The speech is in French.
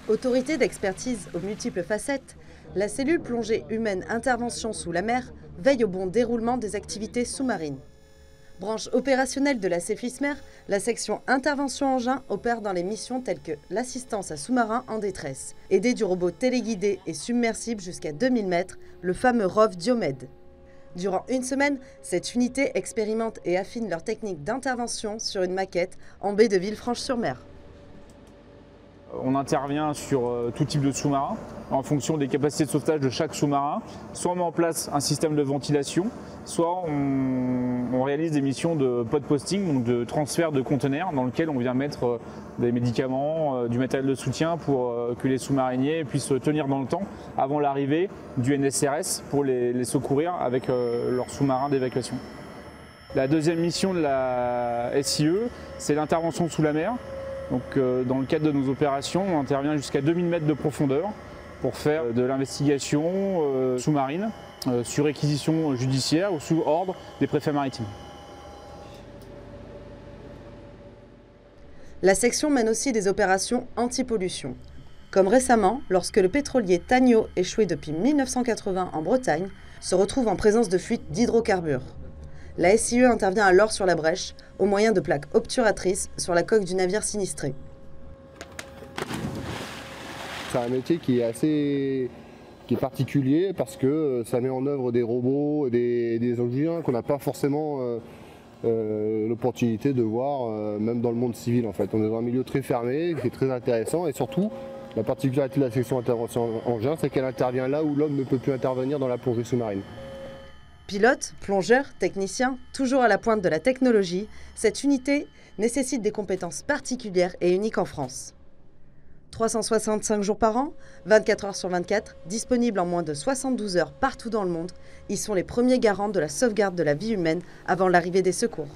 Autorité d'expertise aux multiples facettes, la cellule plongée humaine intervention sous la mer veille au bon déroulement des activités sous-marines. Branche opérationnelle de la Cefismer, la section intervention engin opère dans les missions telles que l'assistance à sous-marins en détresse, aidée du robot téléguidé et submersible jusqu'à 2000 mètres, le fameux ROV Diomède. Durant une semaine, cette unité expérimente et affine leur technique d'intervention sur une maquette en baie de Villefranche-sur-Mer. On intervient sur tout type de sous-marin en fonction des capacités de sauvetage de chaque sous-marin. Soit on met en place un système de ventilation, soit on réalise des missions de pod posting, donc de transfert de conteneurs dans lequel on vient mettre des médicaments, du matériel de soutien pour que les sous-mariniers puissent tenir dans le temps avant l'arrivée du NSRS pour les secourir avec leur sous-marin d'évacuation. La deuxième mission de la SIE, c'est l'intervention sous la mer. Donc, dans le cadre de nos opérations, on intervient jusqu'à 2000 mètres de profondeur pour faire de l'investigation sous-marine sur réquisition judiciaire ou sous ordre des préfets maritimes. La section mène aussi des opérations anti-pollution. Comme récemment, lorsque le pétrolier Tagno, échoué depuis 1980 en Bretagne, se retrouve en présence de fuites d'hydrocarbures. La SIE intervient alors sur la brèche, au moyen de plaques obturatrices sur la coque du navire sinistré. C'est un métier qui est particulier parce que ça met en œuvre des robots et des engins qu'on n'a pas forcément l'opportunité de voir, même dans le monde civil en fait. On est dans un milieu très fermé, qui est très intéressant et surtout, la particularité de la section intervention engin, c'est qu'elle intervient là où l'homme ne peut plus intervenir dans la plongée sous-marine. Pilotes, plongeurs, techniciens, toujours à la pointe de la technologie, cette unité nécessite des compétences particulières et uniques en France. 365 jours par an, 24 heures sur 24, disponibles en moins de 72 heures partout dans le monde, ils sont les premiers garants de la sauvegarde de la vie humaine avant l'arrivée des secours.